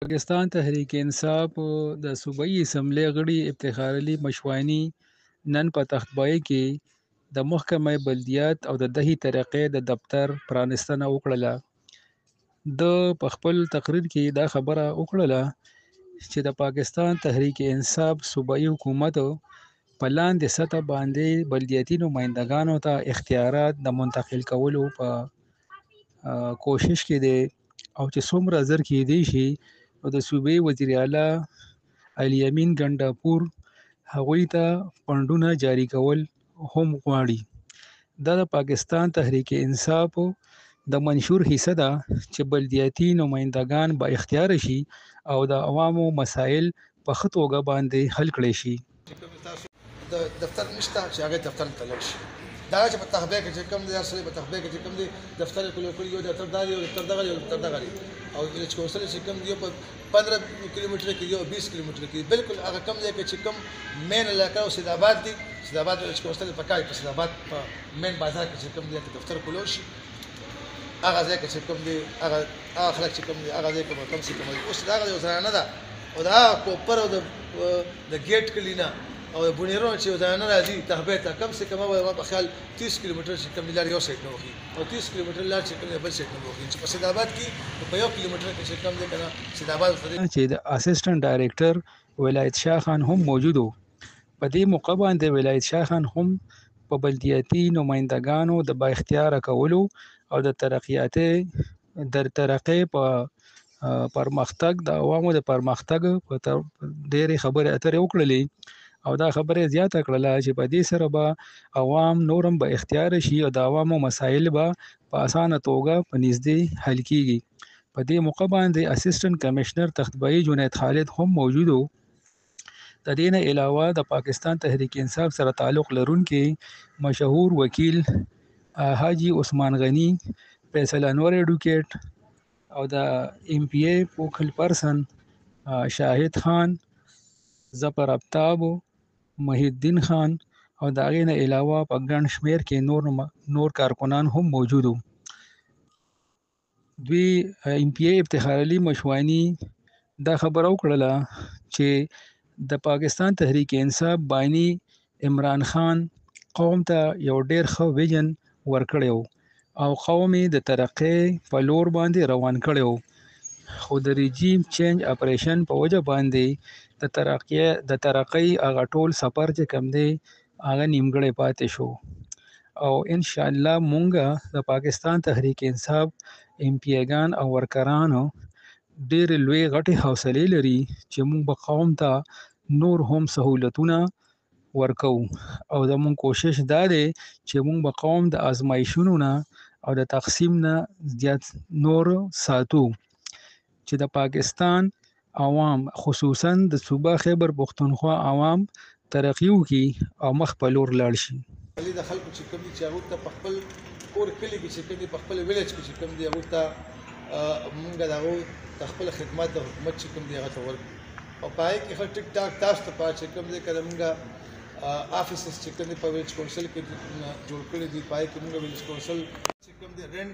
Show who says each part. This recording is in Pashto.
Speaker 1: پاکستان تحریک انصاف د صوبایي اسمبلی غړي افتخار علي مشوانی نن په تختبای کې د محکمه بلدیات او د دهي طریقې د دفتر پرانستنه وکړله. د په خپل تقریر کې دا خبره وکړله چې د پاکستان تحریک انصاف صوبایي حکومت په لاندې سطح باندې بلدیاتي نمایندګانو ته اختیارات د منتقل کولو په کوشش کې دی او چې څومره زر کېدی شي نو د صوبې وزیر اعلی علي امین ګنډاپور هغوی ته فنډونه جاري کول هم غواړي. دا د پاکستان تحریک انصاف د منشور حصه ده چې بلدیاتي نمایندګان با اختیار شي او د عوامو مسایل په ښه توګه باندې حل کړي شي.
Speaker 2: د دفتر نشته چې هغه دفتر ته لاړ شي. دا چې په تخبیه کې چې کوم دي اصلي په تخبیه کې چې کوم دي دفتر کلی یو دفتر داري او دفتر دغه یو دفتر دغه او چې کوسل چې کوم دی په 15 کیلومتر کې یو 20 کیلومتر کې بالکل هغه کم دی چې کوم مین علاقه او سید آباد دي. سید آباد چې کوسل په کای په سید آباد په مین بازار کې چې کوم دی دفتر کولو شي هغه ځای کې چې کوم دی هغه خلک چې کوم دی هغه ځای کې کوم څه کوم اوس دا یو ځای نه ده او دا کوپر او د ګیټ کلینا او بونیرو چې ځان راځي تهبه ته کم سے کم په خیال 30 کیلومتر چې کم لار یو سایت نه وخی او 30 کیلومتر لار چې کم بل سایت نه وخی چې په سید آباد کې په یو کیلومتر کې چې کم دی کنه سید آباد
Speaker 1: چې د اسسټنټ ډایریکټر ولایت شاه خان هم موجود وو. په دې موقع باندې ولایت شاه خان هم په بلدیاتي نمایندګانو د با اختیار کولو او د ترقیاتي ترقې په پرمختګ د عوامو د پرمختګ په ډېرې خبرې اترې وکړلې او دا خبره زیاته کړله چې په دې سره به عوام نورم به اختیار شي او د عوامو مسایل به په اسانه توګه په نږدې حل کیږي. په دې موقع باندې اسسټنټ کمشنر تختبایی جنید خالد هم موجود وو. د دې نه علاوه د پاکستان تحریک انصاف سره تعلق لرونکي مشهور وکیل حاجی عثمان غنی، فیصل انور ایډوکیټ او د ایم پی ای پوکل پرسن شاهد خان، ظفر افتاب، محی الدین خان او د هغې نه علاوه په ګڼ شمېر کې نور کارکنان هم موجود وو. دوی ایم پی ای افتخار علي مشوانی دا خبره وکړله چې د پاکستان تحریک انصاف بانی عمران خان قوم ته یو ډیر ښه ویژن ورکړی و او قوم یې د ترقۍ په لور باندې روان کړی و، خو د رژیم چینج اپریشن په وجه باندې د ترقۍ هغه ټول سفر چې کوم دی هغه نیمګړی پاتې شو. او ان شاء الله مونږه د پاکستان تحریک انصاف ایم پی ایګان او ورکرانو ډېر لوی غټي حوصلې لري چې مونږ به قوم ته نور هم سهولتونه ورکو او زموږ کوشش دا دی چې مونږ به قوم د ازمایښونو نه او د تقسیم نه زیات نور ساتو چې د پاکستان عوام خصوصا د صوبه خیبر پختونخوا عوام ترقی وکړي او مخ په لور لاړ شي.
Speaker 2: د خلکو چې کوم دي چې هغه ته په خپل کور کلی کې چې کوم دي په خپل ویلج کې چې کوم دي هغه ته مونږ دغه خپل خدمات د حکومت چې کوم دي هغه ته ورکړو او پای کې خل ټیک ټاک تاسو ته پات چې کوم دي کله مونږ افیسز چې کوم دي په ویلج کونسل کې جوړ کړی دي پای کې مونږ ویلج کونسل چې کوم دي رنټ